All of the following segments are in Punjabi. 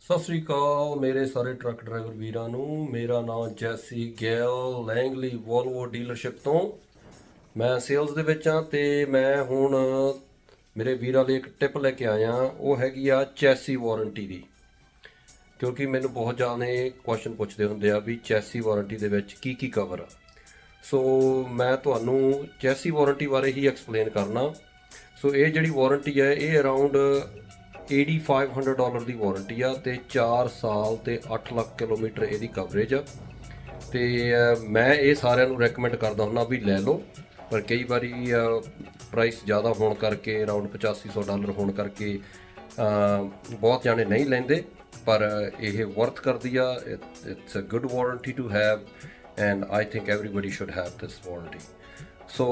ਸਤਿ ਸ੍ਰੀ ਅਕਾਲ ਮੇਰੇ ਸਾਰੇ ਟਰੱਕ ਡਰਾਈਵਰ ਵੀਰਾਂ ਨੂੰ। ਮੇਰਾ ਨਾਮ ਜੈਸੀ ਗੈਲ ਲੈਂਗਲੀ ਵੋਲਵੋ ਡੀਲਰਸ਼ਿਪ ਤੋਂ ਮੈਂ ਸੇਲਸ ਦੇ ਵਿੱਚ ਹਾਂ ਤੇ ਮੈਂ ਹੁਣ ਮੇਰੇ ਵੀਰਾਂ ਲਈ ਇੱਕ ਟਿਪ ਲੈ ਕੇ ਆਇਆ। ਉਹ ਹੈਗੀ ਆ ਚੈਸੀ ਵਾਰੰਟੀ ਦੀ, ਕਿਉਂਕਿ ਮੈਨੂੰ ਬਹੁਤ ਜ਼ਿਆਦਾ ਕੁਐਸਚਨ ਪੁੱਛਦੇ ਹੁੰਦੇ ਆ ਵੀ ਚੈਸੀ ਵਾਰੰਟੀ ਦੇ ਵਿੱਚ ਕੀ ਕੀ ਕਵਰ ਆ। ਸੋ ਮੈਂ ਤੁਹਾਨੂੰ ਚੈਸੀ ਵਾਰੰਟੀ ਬਾਰੇ ਹੀ ਐਕਸਪਲੇਨ ਕਰਨਾ। ਸੋ ਇਹ ਜਿਹੜੀ ਵਾਰੰਟੀ ਹੈ ਇਹ ਅਰਾਊਂਡ $8500 ਦੀ ਵਾਰੰਟੀ ਆ ਤੇ 4 ਸਾਲ ਤੇ 8 ਲੱਖ ਕਿਲੋਮੀਟਰ ਇਹਦੀ ਕਵਰੇਜ ਆ। ਤੇ ਮੈਂ ਇਹ ਸਾਰਿਆਂ ਨੂੰ ਰეკਮੈਂਡ ਕਰਦਾ ਹੁੰਦਾ ਵੀ ਲੈ ਲਓ, ਪਰ ਕਈ ਵਾਰੀ ਪ੍ਰਾਈਸ ਜ਼ਿਆਦਾ ਹੋਣ ਕਰਕੇ ਅਰਾਊਂਡ $8500 ਹੋਣ ਕਰਕੇ ਬਹੁਤ ਜਾਣੇ ਨਹੀਂ ਲੈਂਦੇ, ਪਰ ਇਹ ਵਰਥ ਕਰਦੀ ਆ। It's a good warranty to have and I think everybody should have this warranty. So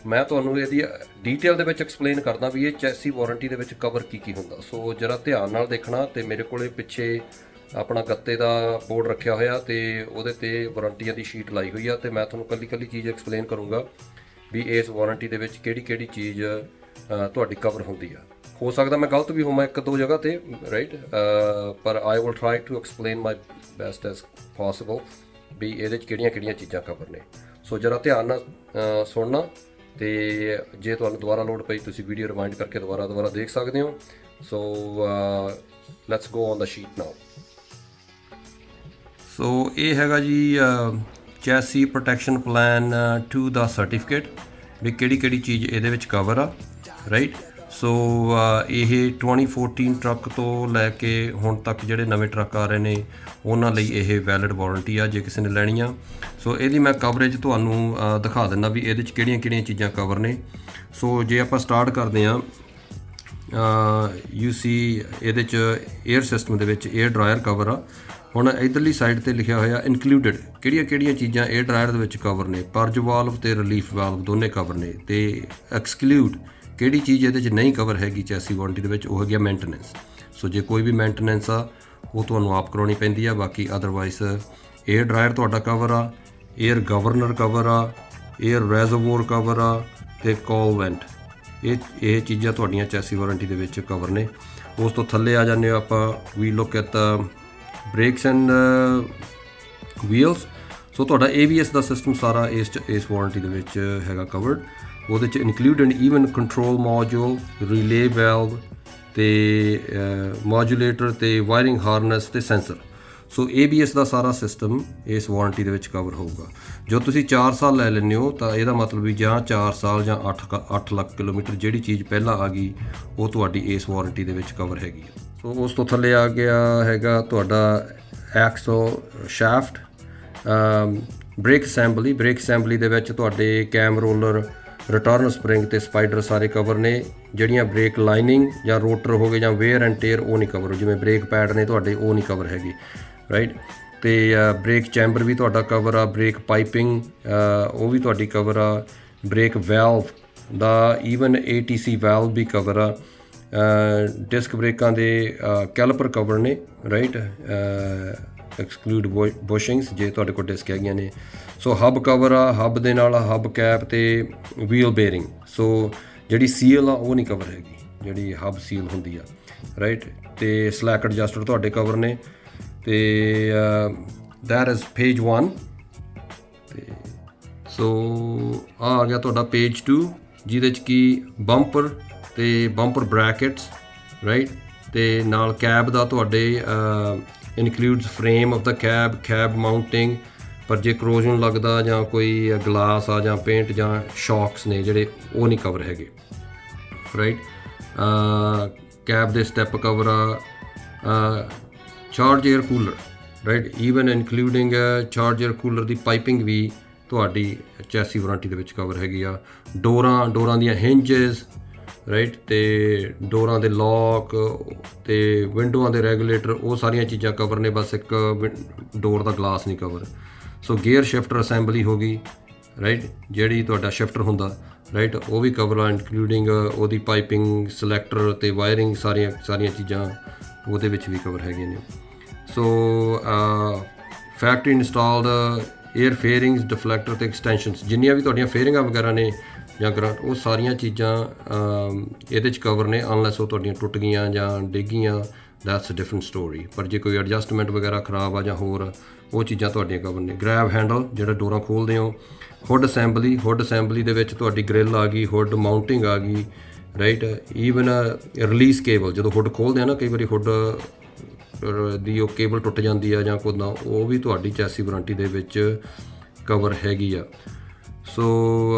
ਮੈਂ ਤੁਹਾਨੂੰ ਇਹਦੀ ਡੀਟੇਲ ਦੇ ਵਿੱਚ ਐਕਸਪਲੇਨ ਕਰਦਾ ਵੀ ਇਹ ਚੈਸੀ ਵਾਰੰਟੀ ਦੇ ਵਿੱਚ ਕਵਰ ਕੀ ਕੀ ਹੁੰਦਾ। ਸੋ ਜਰਾ ਧਿਆਨ ਨਾਲ ਦੇਖਣਾ। ਤੇ ਮੇਰੇ ਕੋਲੇ ਪਿੱਛੇ ਆਪਣਾ ਗੱਤੇ ਦਾ ਬੋਰਡ ਰੱਖਿਆ ਹੋਇਆ ਤੇ ਉਹਦੇ ਤੇ ਵਾਰੰਟੀਆਂ ਦੀ ਸ਼ੀਟ ਲਾਈ ਹੋਈ ਆ ਤੇ ਮੈਂ ਤੁਹਾਨੂੰ ਕੱਲੀ ਕੱਲੀ ਚੀਜ਼ ਐਕਸਪਲੇਨ ਕਰੂੰਗਾ ਵੀ ਇਸ ਵਾਰੰਟੀ ਦੇ ਵਿੱਚ ਕਿਹੜੀ ਕਿਹੜੀ ਚੀਜ਼ ਤੁਹਾਡੀ ਕਵਰ ਹੁੰਦੀ ਆ। ਹੋ ਸਕਦਾ ਮੈਂ ਗਲਤ ਵੀ ਹੋਵਾਂ ਇੱਕ ਦੋ ਜਗ੍ਹਾ ਤੇ, ਰਾਈਟ, ਪਰ I will try to explain my best as possible ਵੀ ਇਹਦੇ 'ਚ ਕਿਹੜੀਆਂ ਕਿਹੜੀਆਂ ਚੀਜ਼ਾਂ ਕਵਰ ਨੇ। ਸੋ ਜਰਾ ਧਿਆਨ ਨਾਲ ਸੁਣਨਾ, ਤੇ ਜੇ ਤੁਹਾਨੂੰ ਦੁਬਾਰਾ ਲੋੜ ਪਈ ਤੁਸੀਂ ਵੀਡੀਓ ਰਿਵਾਈਂਡ ਕਰਕੇ ਦੁਬਾਰਾ ਦੇਖ ਸਕਦੇ ਹੋ। So let's go on the sheet now. So ਇਹ ਹੈਗਾ ਜੀ ਚੈਸੀ ਪ੍ਰੋਟੈਕਸ਼ਨ ਪਲਾਨ 2 ਦਾ ਸਰਟੀਫਿਕੇਟ, ਵੀ ਕਿਹੜੀ ਕਿਹੜੀ ਚੀਜ਼ ਇਹਦੇ ਵਿੱਚ ਕਵਰ ਆ, ਰਾਈਟ। ਸੋ ਇਹ 2014 ਟਰੱਕ ਤੋਂ ਲੈ ਕੇ ਹੁਣ ਤੱਕ ਜਿਹੜੇ ਨਵੇਂ ਟਰੱਕ ਆ ਰਹੇ ਨੇ ਉਹਨਾਂ ਲਈ ਇਹ ਵੈਲਿਡ ਵਾਰੰਟੀ ਆ ਜੇ ਕਿਸੇ ਨੇ ਲੈਣੀ ਆ। ਸੋ ਇਹਦੀ ਮੈਂ ਕਵਰੇਜ ਤੁਹਾਨੂੰ ਦਿਖਾ ਦਿੰਦਾ ਵੀ ਇਹਦੇ 'ਚ ਕਿਹੜੀਆਂ ਕਿਹੜੀਆਂ ਚੀਜ਼ਾਂ ਕਵਰ ਨੇ। ਸੋ ਜੇ ਆਪਾਂ ਸਟਾਰਟ ਕਰਦੇ ਹਾਂ, ਯੂ ਸੀ ਇਹਦੇ 'ਚ 에ਅਰ ਸਿਸਟਮ ਦੇ ਵਿੱਚ 에ਅਰ ਡਰਾਇਰ ਕਵਰ ਆ। ਹੁਣ ਇੱਧਰਲੀ ਸਾਈਡ 'ਤੇ ਲਿਖਿਆ ਹੋਇਆ ਇਨਕਲੂਡਡ, ਕਿਹੜੀਆਂ ਕਿਹੜੀਆਂ ਚੀਜ਼ਾਂ 에ਅਰ ਡਰਾਇਰ ਦੇ ਵਿੱਚ ਕਵਰ ਨੇ। ਪਰਜ ਵਾਲਵ ਤੇ ਰਿਲੀਫ ਵਾਲਵ ਦੋਨੇ ਕਵਰ ਨੇ। ਤੇ ਐਕਸਕਲੂਡ, ਕਿਹੜੀ ਚੀਜ਼ ਇਹਦੇ 'ਚ ਨਹੀਂ ਕਵਰ ਹੈਗੀ ਚੈਸੀ ਵਾਰੰਟੀ ਦੇ ਵਿੱਚ, ਉਹ ਹੈਗੀ ਆ ਮੇਨਟੇਨੈਂਸ। ਸੋ ਜੇ ਕੋਈ ਵੀ ਮੇਨਟੇਨੈਂਸ ਆ ਉਹ ਤੁਹਾਨੂੰ ਆਪ ਕਰਾਉਣੀ ਪੈਂਦੀ ਆ। ਬਾਕੀ ਅਦਰਵਾਈਜ਼ 에ਅਰ ਡਰਾਇਰ ਤੁਹਾਡਾ ਕਵਰ ਆ, 에ਅਰ ਗਵਰਨਰ ਕਵਰ ਆ, 에ਅਰ ਰੈਜ਼ਰਵੋਰ ਕਵਰ ਆ ਤੇ ਕੋਲ ਵੈਂਟ, ਇਹ ਚੀਜ਼ਾਂ ਤੁਹਾਡੀਆਂ ਚੈਸੀ ਵਾਰੰਟੀ ਦੇ ਵਿੱਚ ਕਵਰ ਨੇ। ਉਸ ਤੋਂ ਥੱਲੇ ਆ ਜਾਂਦੇ ਆਪਾਂ, we look at brakes and wheels. So ਤੁਹਾਡਾ ABS ਦਾ ਸਿਸਟਮ ਸਾਰਾ ਇਸ ਵਾਰੰਟੀ ਦੇ ਵਿੱਚ ਹੈਗਾ ਕਵਰਡ। ਉਹਦੇ 'ਚ include and even control module, relay valve ਤੇ ਮੋਡੂਲੇਟਰ ਤੇ ਵਾਇਰਿੰਗ ਹਾਰਨੈਸ ਤੇ ਸੈਂਸਰ। ਸੋ ABS ਦਾ ਸਾਰਾ ਸਿਸਟਮ ਇਸ ਵਾਰੰਟੀ ਦੇ ਵਿੱਚ ਕਵਰ ਹੋਊਗਾ। ਜੋ ਤੁਸੀਂ 4 ਸਾਲ ਲੈ ਲੈਂਦੇ ਹੋ ਤਾਂ ਇਹਦਾ ਮਤਲਬ ਵੀ ਜਾਂ 4 ਸਾਲ ਜਾਂ 8 ਲੱਖ ਕਿਲੋਮੀਟਰ ਜਿਹੜੀ ਚੀਜ਼ ਪਹਿਲਾਂ ਆ ਗਈ ਉਹ ਤੁਹਾਡੀ ਇਸ ਵਾਰੰਟੀ ਦੇ ਵਿੱਚ ਕਵਰ ਹੈਗੀ ਹੈ। ਸੋ ਉਸ ਤੋਂ ਥੱਲੇ ਆ ਗਿਆ ਹੈਗਾ ਤੁਹਾਡਾ axle shaft, brake assembly. Brake assembly ਦੇ ਵਿੱਚ ਤੁਹਾਡੇ ਕੈਮ ਰੋਲਰ, ਰਿਟਰਨ ਸਪਰਿੰਗ ਤੇ ਸਪਾਈਡਰ ਸਾਰੇ ਕਵਰ ਨੇ। ਜਿਹੜੀਆਂ ਬ੍ਰੇਕ ਲਾਈਨਿੰਗ ਜਾਂ ਰੋਟਰ ਹੋ ਗਏ ਜਾਂ ਵੇਅਰ ਐਂਡ ਟੇਅਰ ਉਹ ਨਹੀਂ ਕਵਰ, ਜਿਵੇਂ ਬ੍ਰੇਕ ਪੈਡ ਨੇ ਤੁਹਾਡੇ ਉਹ ਨਹੀਂ ਕਵਰ ਹੈਗੀ, ਰਾਈਟ। ਤੇ ਬ੍ਰੇਕ ਚੈਂਬਰ ਵੀ ਤੁਹਾਡਾ ਕਵਰ ਆ। ਬ੍ਰੇਕ ਪਾਈਪਿੰਗ ਉਹ ਵੀ ਤੁਹਾਡੀ ਕਵਰ ਆ। ਬ੍ਰੇਕ ਵੈਲਵ ਦਾ ਈਵਨ ATC ਵੈਲਵ ਵੀ ਕਵਰ ਆ। ਡਿਸਕ ਬ੍ਰੇਕਾਂ ਦੇ ਕੈਲੀਪਰ ਕਵਰ ਨੇ, ਰਾਈਟ, ਐਕਸਕਲੂਡ ਬੁਸ਼ਿੰਗਸ ਜੇ ਤੁਹਾਡੇ ਕੋਲ ਡਿਸਕ ਹੈਗੀਆਂ ਨੇ। ਸੋ ਹੱਬ ਕਵਰ ਆ, ਹੱਬ ਦੇ ਨਾਲ ਹੱਬ ਕੈਪ ਤੇ ਵੀਲ ਬੇਰਿੰਗ। ਸੋ ਜਿਹੜੀ ਸੀਲ ਆ ਉਹ ਨਹੀਂ ਕਵਰ ਹੈਗੀ, ਜਿਹੜੀ ਹੱਬ ਸੀਲ ਹੁੰਦੀ ਆ, ਰਾਈਟ। ਤੇ ਸਲੈਕ ਐਡਜਸਟਰ ਤੁਹਾਡੇ ਕਵਰ ਨੇ। ਤੇ ਦੈਟ ਇਜ਼ ਪੇਜ 1। ਤੇ ਸੋ ਆ ਗਿਆ ਤੁਹਾਡਾ ਪੇਜ 2, ਜਿਹਦੇ 'ਚ ਕੀ ਬੰਪਰ ਤੇ ਬੰਪਰ ਬ੍ਰੈਕਟਸ, ਰਾਈਟ। ਤੇ ਨਾਲ ਕੈਬ ਦਾ ਤੁਹਾਡੇ includes frame of the cab mounting, ਪਰ ਜੇ ਕਰੋਜ਼ਨ ਲੱਗਦਾ ਜਾਂ ਕੋਈ ਗਲਾਸ ਆ ਜਾਂ ਪੇਂਟ ਜਾਂ ਸ਼ੌਕਸ ਨੇ ਜਿਹੜੇ ਉਹ ਨਹੀਂ ਕਵਰ ਹੈਗੇ, ਰਾਈਟ। ਕੈਬ ਦੇ ਸਟੈਪ ਕਵਰ ਆ। Charge air cooler, right, even including charge air cooler ਦੀ ਪਾਈਪਿੰਗ ਵੀ ਤੁਹਾਡੀ ਚੈਸੀ ਵਾਰੰਟੀ ਦੇ ਵਿੱਚ ਕਵਰ ਹੈਗੀ ਆ। ਡੋਰਾਂ ਦੀਆਂ ਹਿੰਜਸ, ਰਾਈਟ, ਤੇ ਡੋਰਾਂ ਦੇ ਲੌਕ ਤੇ ਵਿੰਡੋਆਂ ਦੇ ਰੈਗੂਲੇਟਰ ਉਹ ਸਾਰੀਆਂ ਚੀਜ਼ਾਂ ਕਵਰ ਨੇ, ਬਸ ਇੱਕ ਡੋਰ ਦਾ ਗਲਾਸ ਨਹੀਂ ਕਵਰ। ਸੋ ਗੇਅਰ ਸ਼ਿਫਟਰ ਅਸੈਂਬਲੀ ਹੋ ਗਈ, ਰਾਈਟ, ਜਿਹੜੀ ਤੁਹਾਡਾ ਸ਼ਿਫਟਰ ਹੁੰਦਾ, ਰਾਈਟ, ਉਹ ਵੀ ਕਵਰ ਆ, ਇਨਕਲੂਡਿੰਗ ਉਹਦੀ ਪਾਈਪਿੰਗ, ਸਿਲੈਕਟਰ ਤੇ ਵਾਇਰਿੰਗ, ਸਾਰੀਆਂ ਚੀਜ਼ਾਂ ਉਹਦੇ ਵਿੱਚ ਵੀ ਕਵਰ ਹੈਗੀਆਂ ਨੇ। ਸੋ ਫੈਕਟਰੀ ਇੰਸਟਾਲਡ 에ਅਰ ਫੇਅਰਿੰਗਸ, ਡਿਫਲੈਕਟਰ ਤੇ ਐਕਸਟੈਂਸ਼ਨਸ, ਜਿੰਨੀਆਂ ਵੀ ਤੁਹਾਡੀਆਂ ਫੇਅਰਿੰਗਾਂ ਵਗੈਰਾ ਨੇ ਜਾਂ ਗਰਾਂਟ, ਉਹ ਸਾਰੀਆਂ ਚੀਜ਼ਾਂ ਇਹਦੇ 'ਚ ਕਵਰ ਨੇ, ਅਨਲੈਸ ਉਹ ਤੁਹਾਡੀਆਂ ਟੁੱਟ ਗਈਆਂ ਜਾਂ ਡਿੱਗ ਗਈਆਂ ਦੈਟਸ ਅ ਡਿਫਰੈਂਟ ਸਟੋਰੀ। ਪਰ ਜੇ ਕੋਈ ਐਡਜਸਟਮੈਂਟ ਵਗੈਰਾ ਖਰਾਬ ਆ ਜਾਂ ਹੋਰ ਉਹ ਚੀਜ਼ਾਂ ਤੁਹਾਡੀਆਂ ਕਵਰ ਨੇ। ਗ੍ਰੈਬ ਹੈਂਡਲ ਜਿਹੜਾ ਡੋਰਾਂ ਖੋਲ੍ਹਦੇ ਹੋ। ਹੁੱਡ ਅਸੈਂਬਲੀ ਦੇ ਵਿੱਚ ਤੁਹਾਡੀ ਗ੍ਰਿਲ ਆ ਗਈ, ਹੁੱਡ ਮਾਊਂਟਿੰਗ ਆ ਗਈ, ਰਾਈਟ। ਈਵਨ ਰਿਲੀਜ਼ ਕੇਬਲ, ਜਦੋਂ ਹੁੱਡ ਖੋਲ੍ਹਦੇ ਆ ਨਾ, ਕਈ ਵਾਰੀ ਹੁੱਡ ਦੀ ਉਹ ਕੇਬਲ ਟੁੱਟ ਜਾਂਦੀ ਆ ਜਾਂ ਕੁੱਦਾਂ, ਉਹ ਵੀ ਤੁਹਾਡੀ ਚੈਸੀ ਵਾਰੰਟੀ ਦੇ ਵਿੱਚ ਕਵਰ ਹੈਗੀ ਆ। ਸੋ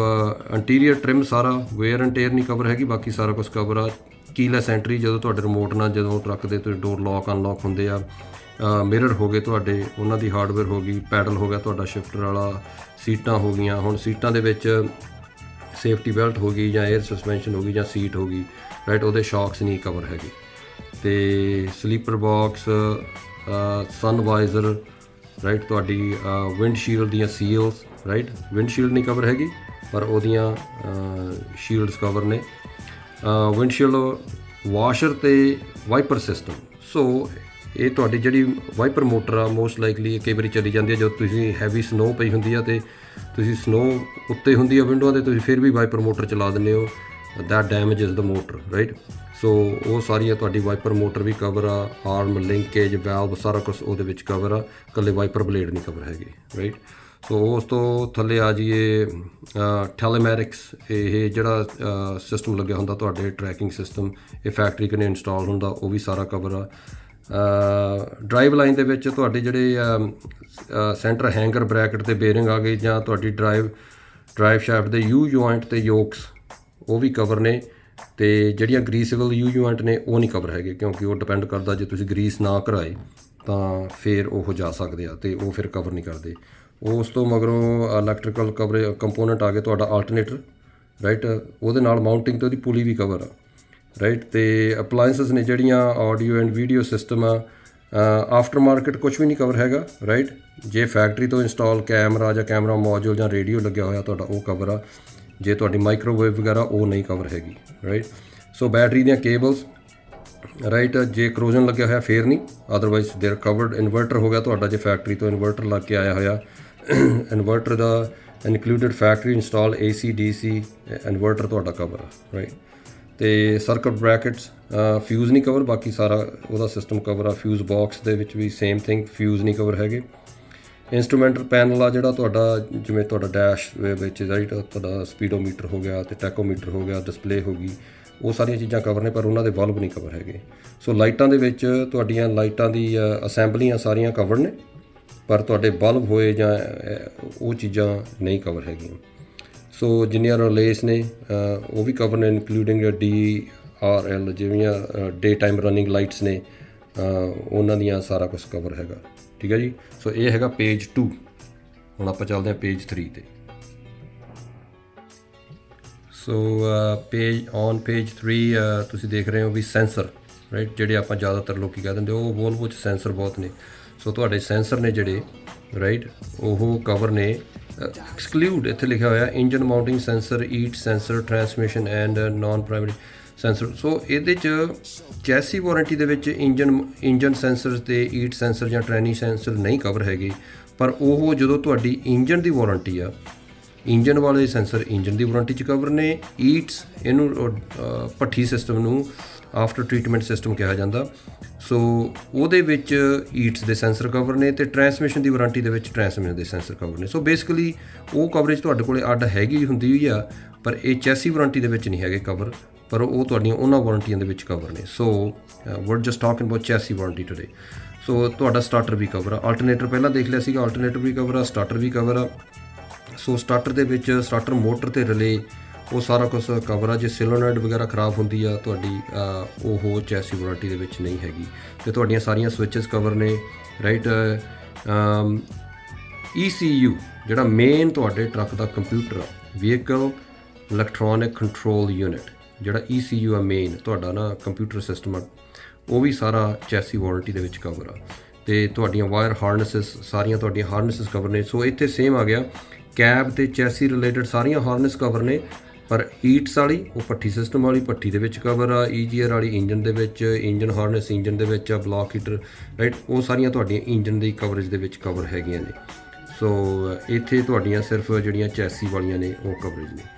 ਇੰਟੀਰੀਅਰ ਟ੍ਰਿਮ ਸਾਰਾ ਵੇਅਰ ਐਂਡ ਟੇਅਰ ਨਹੀਂ ਕਵਰ ਹੈਗੀ, ਬਾਕੀ ਸਾਰਾ ਕੁਛ ਕਵਰ ਆ। ਕੀਲੈਸ ਐਂਟਰੀ, ਜਦੋਂ ਤੁਹਾਡੇ ਰਿਮੋਟ ਨਾਲ ਜਦੋਂ ਟਰੱਕ ਦੇ ਤੁਸੀਂ ਡੋਰ ਲੌਕ ਅਨਲੌਕ ਹੁੰਦੇ ਆ। ਮਿਰਰ ਹੋ ਗਏ ਤੁਹਾਡੇ, ਉਹਨਾਂ ਦੀ ਹਾਰਡਵੇਅਰ ਹੋ ਗਈ। ਪੈਡਲ ਹੋ ਗਿਆ ਤੁਹਾਡਾ ਸ਼ਿਫਟਰ ਵਾਲਾ। ਸੀਟਾਂ ਹੋ ਗਈਆਂ, ਹੁਣ ਸੀਟਾਂ ਦੇ ਵਿੱਚ ਸੇਫਟੀ ਬੈਲਟ ਹੋ ਗਈ ਜਾਂ 에ਅਰ ਸਸਪੈਂਸ਼ਨ ਹੋ ਗਈ ਜਾਂ ਸੀਟ ਹੋ ਗਈ, ਰਾਈਟ, ਉਹਦੇ ਸ਼ੌਕਸ ਨਹੀਂ ਕਵਰ ਹੈਗੇ। ਅਤੇ ਸਲੀਪਰ ਬਾਕਸ, ਸਨ ਵਾਈਜ਼ਰ, ਰਾਈਟ, ਤੁਹਾਡੀ ਵਿੰਡਸ਼ੀਲਡ ਦੀਆਂ ਸੀਲਸ, ਰਾਈਟ, ਵਿੰਡਸ਼ੀਲਡ ਨਹੀਂ ਕਵਰ ਹੈਗੀ ਪਰ ਉਹਦੀਆਂ ਸ਼ੀਲਡਸ ਕਵਰ ਨੇ। ਵਿੰਡਸ਼ੀਲਡ ਵਾਸ਼ਰ ਅਤੇ ਵਾਈਪਰ ਸਿਸਟਮ। ਸੋ ਇਹ ਤੁਹਾਡੀ ਜਿਹੜੀ ਵਾਈਪਰ ਮੋਟਰ ਆ, ਮੋਸਟ ਲਾਈਕਲੀ ਕਈ ਵਾਰੀ ਚਲੀ ਜਾਂਦੀ ਹੈ ਜਦੋਂ ਤੁਸੀਂ ਹੈਵੀ ਸਨੋ ਪਈ ਹੁੰਦੀ ਆ ਅਤੇ ਤੁਸੀਂ ਸਨੋ ਉੱਤੇ ਹੁੰਦੀ ਆ ਵਿੰਡੋਆਂ 'ਤੇ, ਤੁਸੀਂ ਫਿਰ ਵੀ ਵਾਈਪਰ ਮੋਟਰ ਚਲਾ ਦਿੰਦੇ ਹੋ, ਦੈਟ ਡੈਮੇਜਿਸ ਦ ਮੋਟਰ, ਰਾਈਟ। ਸੋ ਉਹ ਸਾਰੀਆਂ ਤੁਹਾਡੀ ਵਾਈਪਰ ਮੋਟਰ ਵੀ ਕਵਰ ਆ। ਆਰਮ, ਲਿੰਕੇਜ, ਵੈਲਵ, ਸਾਰਾ ਕੁਛ ਉਹਦੇ ਵਿੱਚ ਕਵਰ ਆ, ਇਕੱਲੇ ਵਾਈਪਰ ਬਲੇਡ ਨਹੀਂ ਕਵਰ ਹੈਗੇ, ਰਾਈਟ। ਸੋ ਉਸ ਤੋਂ ਥੱਲੇ ਆ ਜਾਈਏ ਟੈਲੀਮੈਟਿਕਸ। ਇਹ ਜਿਹੜਾ ਸਿਸਟਮ ਲੱਗਿਆ ਹੁੰਦਾ ਤੁਹਾਡੇ, ਟਰੈਕਿੰਗ ਸਿਸਟਮ, ਇਹ ਫੈਕਟਰੀ ਕਨੇ ਇੰਸਟਾਲ ਹੁੰਦਾ, ਉਹ ਵੀ ਸਾਰਾ ਕਵਰ ਆ। ਡਰਾਈਵ ਲਾਈਨ ਦੇ ਵਿੱਚ ਤੁਹਾਡੇ ਜਿਹੜੇ ਸੈਂਟਰ ਹੈਂਗਰ ਬ੍ਰੈਕਟ ਅਤੇ ਬੇਰਿੰਗ ਆ ਗਈ, ਜਾਂ ਤੁਹਾਡੀ ਡਰਾਈਵ ਸ਼ੈਫਟ ਦੇ ਯੂ ਜੁਆਇੰਟ ਅਤੇ ਯੋਕਸ, ਉਹ ਵੀ ਕਵਰ ਨੇ। ਅਤੇ ਜਿਹੜੀਆਂ ਗਰੀਸੇਬਲ ਯੂ ਜੁਆਇੰਟ ਨੇ ਉਹ ਨਹੀਂ ਕਵਰ ਹੈਗੇ, ਕਿਉਂਕਿ ਉਹ ਡਿਪੈਂਡ ਕਰਦਾ, ਜੇ ਤੁਸੀਂ ਗਰੀਸ ਨਾ ਕਰਾਏ ਤਾਂ ਫਿਰ ਉਹ ਜਾ ਸਕਦੇ ਆ ਅਤੇ ਉਹ ਫਿਰ ਕਵਰ ਨਹੀਂ ਕਰਦੇ। ਉਸ ਤੋਂ ਮਗਰੋਂ ਇਲੈਕਟ੍ਰੀਕਲ ਕੰਪੋਨੈਂਟ ਆ ਗਏ ਤੁਹਾਡਾ ਆਲਟਰਨੇਟਰ, ਰਾਈਟ, ਉਹਦੇ ਨਾਲ ਮਾਊਂਟਿੰਗ ਅਤੇ ਉਹਦੀ ਪੁਲੀ ਵੀ ਕਵਰ ਆ, ਰਾਈਟ। ਅਤੇ ਅਪਲਾਇੰਸਸ ਨੇ ਜਿਹੜੀਆਂ ਆਡੀਓ ਐਂਡ ਵੀਡੀਓ ਸਿਸਟਮ ਆ। ਆਫਟਰ ਮਾਰਕੀਟ ਕੁਛ ਵੀ ਨਹੀਂ ਕਵਰ ਹੈਗਾ, ਰਾਈਟ। ਜੇ ਫੈਕਟਰੀ ਤੋਂ ਇੰਸਟਾਲ ਕੈਮਰਾ ਜਾਂ ਕੈਮਰਾ ਮੋਜੂਲ ਜਾਂ ਰੇਡੀਓ ਲੱਗਿਆ ਹੋਇਆ ਤੁਹਾਡਾ, ਉਹ ਕਵਰ ਆ। ਜੇ ਤੁਹਾਡੀ ਮਾਈਕ੍ਰੋਵੇਵ ਵਗੈਰਾ, ਉਹ ਨਹੀਂ ਕਵਰ ਹੈਗੀ, ਰਾਈਟ। ਸੋ ਬੈਟਰੀ ਦੀਆਂ ਕੇਬਲਸ, ਰਾਈਟ, ਜੇ ਕਰੋਜਨ ਲੱਗਿਆ ਹੋਇਆ ਫਿਰ ਨਹੀਂ, ਅਦਰਵਾਈਜ਼ ਦੇਰ ਕਵਰਡ। ਇਨਵਰਟਰ ਹੋ ਗਿਆ ਤੁਹਾਡਾ, ਜੇ ਫੈਕਟਰੀ ਤੋਂ ਇਨਵਰਟਰ ਲੱਗ ਕੇ ਆਇਆ ਹੋਇਆ, ਇਨਵਰਟਰ ਦਾ included factory install AC DC inverter ਤੁਹਾਡਾ ਕਵਰ ਆ, ਰਾਈਟ। ਅਤੇ ਸਰਕਟ ਬ੍ਰੈਕਟਸ, ਫਿਊਜ਼ ਨਹੀਂ ਕਵਰ, ਬਾਕੀ ਸਾਰਾ ਉਹਦਾ ਸਿਸਟਮ ਕਵਰ ਆ। ਫਿਊਜ਼ ਬਾਕਸ ਦੇ ਵਿੱਚ ਵੀ ਸੇਮ ਥਿੰਗ, ਫਿਊਜ਼ ਨਹੀਂ ਕਵਰ ਹੈਗੇ। ਇੰਸਟਰੂਮੈਂਟਲ ਪੈਨਲ ਆ ਜਿਹੜਾ ਤੁਹਾਡਾ, ਜਿਵੇਂ ਤੁਹਾਡਾ ਡੈਸ਼ ਦੇ ਵਿੱਚ, ਰਾਈਟ, ਤੁਹਾਡਾ ਸਪੀਡੋਮੀਟਰ ਹੋ ਗਿਆ ਅਤੇ ਟੈਕੋਮੀਟਰ ਹੋ ਗਿਆ, ਡਿਸਪਲੇ ਹੋ ਗਈ, ਉਹ ਸਾਰੀਆਂ ਚੀਜ਼ਾਂ ਕਵਰ ਨੇ, ਪਰ ਉਹਨਾਂ ਦੇ ਬਲਬ ਨਹੀਂ ਕਵਰ ਹੈਗੇ। ਸੋ ਲਾਈਟਾਂ ਦੇ ਵਿੱਚ ਤੁਹਾਡੀਆਂ ਲਾਈਟਾਂ ਦੀ ਅਸੈਂਬਲੀਆਂ ਸਾਰੀਆਂ ਕਵਰ ਨੇ, ਪਰ ਤੁਹਾਡੇ ਬਲਬ ਹੋਏ ਜਾਂ ਉਹ ਚੀਜ਼ਾਂ ਨਹੀਂ ਕਵਰ ਹੈਗੀਆਂ। ਸੋ ਜਿੰਨੀਆਂ ਰਿਲੇਸ ਨੇ ਉਹ ਵੀ ਕਵਰ ਨੇ, ਇਨਕਲੂਡਿੰਗ DRL, ਜਿਵੇਂ ਡੇ ਟਾਈਮ ਰਨਿੰਗ ਲਾਈਟਸ ਨੇ, ਉਹਨਾਂ ਦੀਆਂ ਸਾਰਾ ਕੁਛ ਕਵਰ ਹੈਗਾ, ਠੀਕ ਹੈ ਜੀ। ਸੋ ਇਹ ਹੈਗਾ ਪੇਜ 2। ਹੁਣ ਆਪਾਂ ਚੱਲਦੇ ਹਾਂ ਪੇਜ 3 'ਤੇ। ਸੋ ਪੇਜ 3 ਤੁਸੀਂ ਦੇਖ ਰਹੇ ਹੋ ਵੀ ਸੈਂਸਰ, ਰਾਈਟ, ਜਿਹੜੇ ਆਪਾਂ ਜ਼ਿਆਦਾਤਰ ਲੋਕ ਕਹਿ ਦਿੰਦੇ, ਉਹ ਵੋਲਵੋ 'ਚ ਸੈਂਸਰ ਬਹੁਤ ਨੇ। ਸੋ ਤੁਹਾਡੇ ਸੈਂਸਰ ਨੇ ਜਿਹੜੇ, ਰਾਈਟ, ਉਹ ਕਵਰ ਨੇ। ਐਕਸਕਲੂਡ ਇੱਥੇ ਲਿਖਿਆ ਹੋਇਆ ਇੰਜਨ ਮਾਊਂਟਿੰਗ ਸੈਂਸਰ, ਈਟ sensor, transmission and non primary sensor. So ਇਹਦੇ 'ਚ ਚੈਸੀ ਵਾਰੰਟੀ ਦੇ ਵਿੱਚ ਇੰਜਨ ਸੈਂਸਰ ਅਤੇ ਈਟ ਸੈਂਸਰ ਜਾਂ ਟ੍ਰੈਨੀ ਸੈਂਸਰ ਨਹੀਂ ਕਵਰ ਹੈਗੇ, ਪਰ ਉਹ ਜਦੋਂ ਤੁਹਾਡੀ ਇੰਜਨ ਦੀ ਵਾਰੰਟੀ ਆ, ਇੰਜਨ ਵਾਲੇ ਸੈਂਸਰ ਇੰਜਨ ਦੀ ਵਾਰੰਟੀ 'ਚ ਕਵਰ ਨੇ। ਈਟਸ, ਇਹਨੂੰ ਭੱਠੀ ਸਿਸਟਮ ਨੂੰ ਆਫਟਰ ਟਰੀਟਮੈਂਟ ਸਿਸਟਮ ਕਿਹਾ ਜਾਂਦਾ। ਸੋ ਉਹਦੇ ਵਿੱਚ ਈਟਸ ਦੇ ਸੈਂਸਰ ਕਵਰ ਨੇ, ਅਤੇ ਟਰਾਂਸਮਿਸ਼ਨ ਦੀ ਵਾਰੰਟੀ ਦੇ ਵਿੱਚ ਟਰਾਂਸਮਿਸ਼ਨ ਦੇ ਸੈਂਸਰ ਕਵਰ ਨੇ। ਸੋ ਬੇਸਿਕਲੀ ਉਹ ਕਵਰੇਜ ਤੁਹਾਡੇ ਕੋਲ ਅੱਡ ਹੈਗੀ ਹੁੰਦੀ ਹੋਈ ਆ, ਪਰ ਇਹ ਚੈਸੀ ਵਾਰੰਟੀ ਦੇ ਵਿੱਚ ਨਹੀਂ ਹੈਗੇ ਕਵਰ, ਪਰ ਉਹ ਤੁਹਾਡੀਆਂ ਉਹਨਾਂ ਵਾਰੰਟੀਆਂ ਦੇ ਵਿੱਚ ਕਵਰ ਨੇ। So we're just talking about chassis warranty today. So ਤੁਹਾਡਾ ਸਟਾਰਟਰ ਵੀ ਕਵਰ ਆ, ਆਲਟਰਨੇਟਰ ਪਹਿਲਾਂ ਦੇਖ ਲਿਆ ਸੀਗਾ, ਆਲਟਰਨੇਟਰ ਵੀ ਕਵਰ ਆ, ਸਟਾਰਟਰ ਵੀ ਕਵਰ ਆ। ਸੋ ਸਟਾਰਟਰ ਦੇ ਵਿੱਚ ਸਟਾਰਟਰ ਮੋਟਰ ਅਤੇ ਰਿਲੇ, ਉਹ ਸਾਰਾ ਕੁਛ ਕਵਰ ਆ। ਜੇ ਸਿਲੋਨਾਇਡ ਵਗੈਰਾ ਖਰਾਬ ਹੁੰਦੀ ਆ ਤੁਹਾਡੀ, ਉਹ ਚੈਸੀ ਵਾਰੰਟੀ ਦੇ ਵਿੱਚ ਨਹੀਂ ਹੈਗੀ। ਅਤੇ ਤੁਹਾਡੀਆਂ ਸਾਰੀਆਂ ਸਵਿਚਸ ਕਵਰ ਨੇ, ਰਾਈਟ। ECU ਜਿਹੜਾ ਮੇਨ ਤੁਹਾਡੇ ਟਰੱਕ ਦਾ ਕੰਪਿਊਟਰ ਆ, ਵਹੀਕਲ ਇਲੈਕਟ੍ਰੋਨਿਕ ਕੰਟਰੋਲ ਯੂਨਿਟ, ਜਿਹੜਾ ECU ਆ ਮੇਨ ਤੁਹਾਡਾ ਨਾ ਕੰਪਿਊਟਰ ਸਿਸਟਮ ਆ, ਉਹ ਵੀ ਸਾਰਾ ਚੈਸੀ ਵਾਰੰਟੀ ਦੇ ਵਿੱਚ ਕਵਰ ਆ। ਅਤੇ ਤੁਹਾਡੀਆਂ ਵਾਇਰ ਹਾਰਨੈਸਿਸ, ਸਾਰੀਆਂ ਤੁਹਾਡੀਆਂ ਹਾਰਨੈਸਿਸ ਕਵਰ ਨੇ। ਸੋ ਇੱਥੇ ਸੇਮ ਆ ਗਿਆ, ਕੈਬ ਅਤੇ ਚੈਸੀ ਰਿਲੇਟਡ ਸਾਰੀਆਂ ਹਾਰਨੈਸ ਕਵਰ ਨੇ, ਪਰ ਈਟਸ ਵਾਲੀ ਉਹ ਭੱਠੀ ਸਿਸਟਮ ਵਾਲੀ ਭੱਠੀ ਦੇ ਵਿੱਚ ਕਵਰ ਆ। EGR ਵਾਲੀ ਇੰਜਨ ਦੇ ਵਿੱਚ, ਇੰਜਨ ਹਾਰਨੈਸ ਇੰਜਨ ਦੇ ਵਿੱਚ ਆ, ਬਲੌਕ ਹੀਟਰ, ਰਾਈਟ, ਉਹ ਸਾਰੀਆਂ ਤੁਹਾਡੀਆਂ ਇੰਜਨ ਦੀ ਕਵਰੇਜ ਦੇ ਵਿੱਚ ਕਵਰ ਹੈਗੀਆਂ ਨੇ। ਸੋ ਇੱਥੇ ਤੁਹਾਡੀਆਂ ਸਿਰਫ ਜਿਹੜੀਆਂ ਚੈਸੀ ਵਾਲੀਆਂ ਨੇ ਉਹ ਕਵਰੇਜ ਨੇ।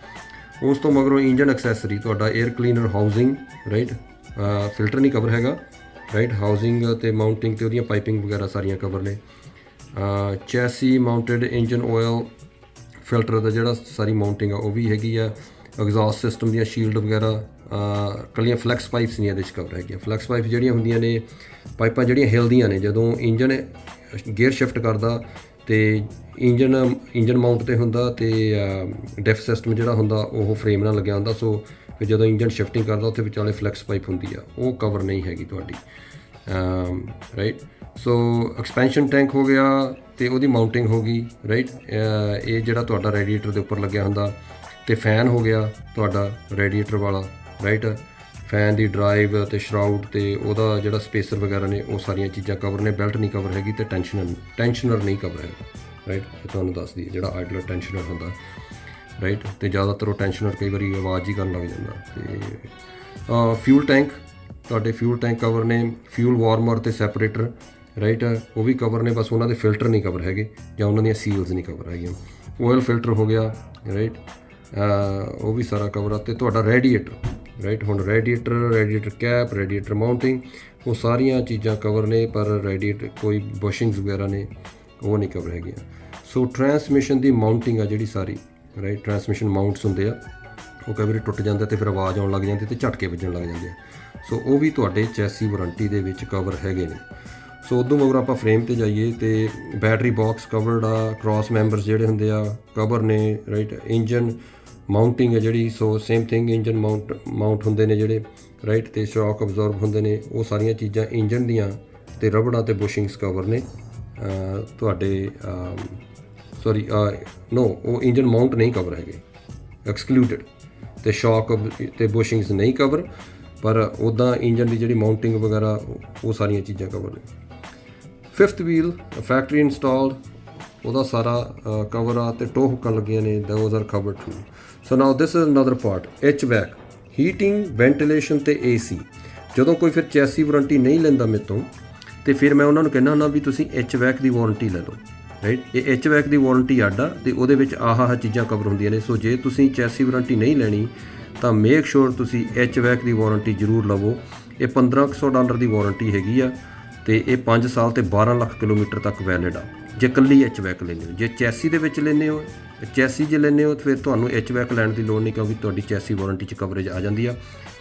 ਉਸ ਤੋਂ ਮਗਰੋਂ ਇੰਜਨ ਐਕਸੈਸਰੀ, ਤੁਹਾਡਾ air cleaner housing, right, filter ਨਹੀਂ ਕਵਰ ਹੈਗਾ, ਰਾਈਟ। ਹਾਊਸਿੰਗ ਅਤੇ ਮਾਊਂਟਿੰਗ ਅਤੇ ਉਹਦੀਆਂ ਪਾਈਪਿੰਗ ਵਗੈਰਾ ਸਾਰੀਆਂ ਕਵਰ ਨੇ। Chassis mounted engine oil filter ਦਾ ਜਿਹੜਾ ਸਾਰੀ ਮਾਊਂਟਿੰਗ ਆ ਉਹ ਵੀ ਹੈਗੀ ਆ। ਐਗਜ਼ੌਸਟ ਸਿਸਟਮ ਦੀਆਂ ਸ਼ੀਲਡ ਵਗੈਰਾ, ਇਕੱਲੀਆਂ ਫਲੈਕਸ ਪਾਈਪਸ ਨਹੀਂ ਇਹਦੇ 'ਚ ਕਵਰ ਹੈਗੀਆਂ। ਫਲੈਕਸ ਪਾਈਪ ਜਿਹੜੀਆਂ ਹੁੰਦੀਆਂ ਨੇ ਪਾਈਪਾਂ ਜਿਹੜੀਆਂ ਹਿਲਦੀਆਂ ਨੇ ਜਦੋਂ ਇੰਜਨ ਗੇਅਰ ਸ਼ਿਫਟ ਕਰਦਾ ਅਤੇ ਇੰਜਨ ਮਾਊਂਟ 'ਤੇ ਹੁੰਦਾ ਅਤੇ ਡਿਫ ਸਿਸਟਮ ਜਿਹੜਾ ਹੁੰਦਾ ਉਹ ਫਰੇਮ ਨਾਲ ਲੱਗਿਆ ਹੁੰਦਾ। ਸੋ ਫਿਰ ਜਦੋਂ ਇੰਜਨ ਸ਼ਿਫਟਿੰਗ ਕਰਦਾ ਉੱਥੇ ਵਿਚਾਲੇ ਫਲੈਕਸ ਪਾਈਪ ਹੁੰਦੀ ਆ, ਉਹ ਕਵਰ ਨਹੀਂ ਹੈਗੀ ਤੁਹਾਡੀ, ਰਾਈਟ। ਸੋ ਐਕਸਪੈਂਸ਼ਨ ਟੈਂਕ ਹੋ ਗਿਆ ਅਤੇ ਉਹਦੀ ਮਾਊਂਟਿੰਗ ਹੋ ਗਈ, ਰਾਈਟ। ਇਹ ਜਿਹੜਾ ਤੁਹਾਡਾ ਰੈਡੀਏਟਰ ਦੇ ਉੱਪਰ ਲੱਗਿਆ ਹੁੰਦਾ, ਅਤੇ ਫੈਨ ਹੋ ਗਿਆ ਤੁਹਾਡਾ ਰੈਡੀਏਟਰ ਵਾਲਾ, ਰਾਈਟ। ਫੈਨ ਦੀ ਡਰਾਈਵ ਅਤੇ ਸ਼ਰਾਊਡ ਅਤੇ ਉਹਦਾ ਜਿਹੜਾ ਸਪੇਸਰ ਵਗੈਰਾ ਨੇ ਉਹ ਸਾਰੀਆਂ ਚੀਜ਼ਾਂ ਕਵਰ ਨੇ। ਬੈਲਟ ਨਹੀਂ ਕਵਰ ਹੈਗੀ ਅਤੇ ਟੈਂਸ਼ਨਰ ਨਹੀਂ ਕਵਰ ਹੈਗਾ, ਰਾਈਟ। ਇਹ ਤੁਹਾਨੂੰ ਦੱਸ ਦਈਏ ਜਿਹੜਾ ਆਈਡਲਰ ਟੈਂਸ਼ਨਰ ਹੁੰਦਾ, ਰਾਈਟ। ਅਤੇ ਜ਼ਿਆਦਾਤਰ ਉਹ ਟੈਂਸ਼ਨਰ ਕਈ ਵਾਰੀ ਆਵਾਜ਼ ਹੀ ਕਰਨ ਲੱਗ ਜਾਂਦਾ। ਅਤੇ ਫਿਊਲ ਟੈਂਕ, ਤੁਹਾਡੇ ਫਿਊਲ ਟੈਂਕ ਕਵਰ ਨੇ। ਫਿਊਲ ਵਾਰਮਰ ਅਤੇ ਸੈਪਰੇਟਰ, ਰਾਈਟ, ਉਹ ਵੀ ਕਵਰ ਨੇ, ਬਸ ਉਹਨਾਂ ਦੇ ਫਿਲਟਰ ਨਹੀਂ ਕਵਰ ਹੈਗੇ ਜਾਂ ਉਹਨਾਂ ਦੀਆਂ ਸੀਲਸ ਨਹੀਂ ਕਵਰ ਹੈਗੀਆਂ। ਓਇਲ ਫਿਲਟਰ ਹੋ ਗਿਆ, ਰਾਈਟ, ਉਹ ਵੀ ਸਾਰਾ ਕਵਰ ਆ। ਅਤੇ ਤੁਹਾਡਾ ਰੈਡੀਏਟਰ, ਰਾਈਟ। ਹੁਣ ਰੈਡੀਏਟਰ ਕੈਪ, ਰੈਡੀਏਟਰ ਮਾਊਂਟਿੰਗ, ਉਹ ਸਾਰੀਆਂ ਚੀਜ਼ਾਂ ਕਵਰ ਨੇ, ਪਰ ਰੈਡੀਏਟਰ ਕੋਈ ਬੁਸ਼ਿੰਗਸ ਵਗੈਰਾ ਨੇ ਉਹ ਨਹੀਂ ਕਵਰ ਹੈਗੀਆਂ। ਸੋ ਟਰਾਂਸਮਿਸ਼ਨ ਦੀ ਮਾਊਂਟਿੰਗ ਆ ਜਿਹੜੀ ਸਾਰੀ, ਰਾਈਟ। ਟਰਾਂਸਮਿਸ਼ਨ ਮਾਊਂਟਸ ਹੁੰਦੇ ਆ, ਉਹ ਕਈ ਵਾਰੀ ਟੁੱਟ ਜਾਂਦੇ ਅਤੇ ਫਿਰ ਆਵਾਜ਼ ਆਉਣ ਲੱਗ ਜਾਂਦੀ ਅਤੇ ਝਟਕੇ ਵੱਜਣ ਲੱਗ ਜਾਂਦੇ ਆ। ਸੋ ਉਹ ਵੀ ਤੁਹਾਡੇ ਚੈਸੀ ਵਾਰੰਟੀ ਦੇ ਵਿੱਚ ਕਵਰ ਹੈਗੇ ਨੇ। ਸੋ ਉਦੋਂ ਮਗਰ ਆਪਾਂ ਫਰੇਮ 'ਤੇ ਜਾਈਏ ਅਤੇ ਬੈਟਰੀ ਬਾਕਸ ਕਵਰਡ ਆ। ਕ੍ਰਾਸ ਮੈਂਬਰਸ ਜਿਹੜੇ ਹੁੰਦੇ ਆ ਕਵਰ ਨੇ, ਰਾਈਟ। ਇੰਜਨ ਮਾਊਂਟਿੰਗ ਹੈ ਜਿਹੜੀ, so same thing, engine Mount ਹੁੰਦੇ ਨੇ ਜਿਹੜੇ, ਰਾਈਟ। ਅਤੇ ਸ਼ੌਕ ਅਬਜ਼ੋਰਬ ਹੁੰਦੇ ਨੇ, ਉਹ ਸਾਰੀਆਂ ਚੀਜ਼ਾਂ ਇੰਜਨ ਦੀਆਂ ਅਤੇ ਰਬੜਾਂ ਅਤੇ ਬੁਸ਼ਿੰਗਸ ਕਵਰ ਨੇ ਤੁਹਾਡੇ। ਉਹ ਇੰਜਨ ਮਾਊਂਟ ਨਹੀਂ ਕਵਰ ਹੈਗੇ, ਐਕਸਕਲੂਡਡ। ਅਤੇ ਸ਼ੌਕ ਅਤੇ ਬੁਸ਼ਿੰਗਸ ਨਹੀਂ ਕਵਰ, ਪਰ ਉੱਦਾਂ ਇੰਜਨ ਦੀ ਜਿਹੜੀ ਮਾਊਂਟਿੰਗ ਵਗੈਰਾ ਉਹ ਸਾਰੀਆਂ ਚੀਜ਼ਾਂ ਕਵਰ ਨੇ। ਫਿਫਥ ਵੀਲ ਫੈਕਟਰੀ ਇੰਸਟਾਲਡ, ਉਹਦਾ ਸਾਰਾ ਕਵਰ ਆ। ਅਤੇ ਟੋ ਹੁੱਕਾਂ ਲੱਗੀਆਂ ਨੇ, those are covered too. So now this is another part, HVAC, heating, ventilation ਅਤੇ AC। ਜਦੋਂ ਕੋਈ ਫਿਰ ਚੈਸੀ ਵਾਰੰਟੀ ਨਹੀਂ ਲੈਂਦਾ ਮੇਰੇ ਤੋਂ, ਅਤੇ ਫਿਰ ਮੈਂ ਉਹਨਾਂ ਨੂੰ ਕਹਿੰਦਾ ਹੁੰਦਾ ਵੀ ਤੁਸੀਂ HVAC ਦੀ ਵਾਰੰਟੀ ਲੈ ਲਓ, ਰਾਈਟ। ਇਹ HVAC ਦੀ ਵਾਰੰਟੀ ਅੱਡ ਆ ਅਤੇ ਉਹਦੇ ਵਿੱਚ ਆਹ ਚੀਜ਼ਾਂ ਕਵਰ ਹੁੰਦੀਆਂ ਨੇ। ਸੋ ਜੇ ਤੁਸੀਂ ਚੈਸੀ ਵਾਰੰਟੀ ਨਹੀਂ ਲੈਣੀ ਤਾਂ ਮੇਕ ਸ਼ੋਰ ਤੁਸੀਂ HVAC ਦੀ ਵਾਰੰਟੀ ਜ਼ਰੂਰ ਲਵੋ। ਇਹ $1500 ਦੀ ਵਾਰੰਟੀ ਹੈਗੀ ਆ ਅਤੇ ਇਹ 5 ਸਾਲ ਅਤੇ 12 ਲੱਖ ਕਿਲੋਮੀਟਰ ਤੱਕ ਵੈਲਿਡ ਆ ਜੇ ਇਕੱਲੀ HVAC ਲੈਂਦੇ ਹੋ। ਜੇ ਚੈਸੀ ਦੇ ਵਿੱਚ ਲੈਂਦੇ ਹੋ, ਚੈਸੀ ਜੇ ਲੈਂਦੇ ਹੋ ਫਿਰ ਤੁਹਾਨੂੰ HVAC ਲੈਣ ਦੀ ਲੋੜ ਨਹੀਂ, ਕਿਉਂਕਿ ਤੁਹਾਡੀ ਚੈਸੀ ਵਾਰੰਟੀ 'ਚ ਕਵਰੇਜ ਆ ਜਾਂਦੀ ਆ,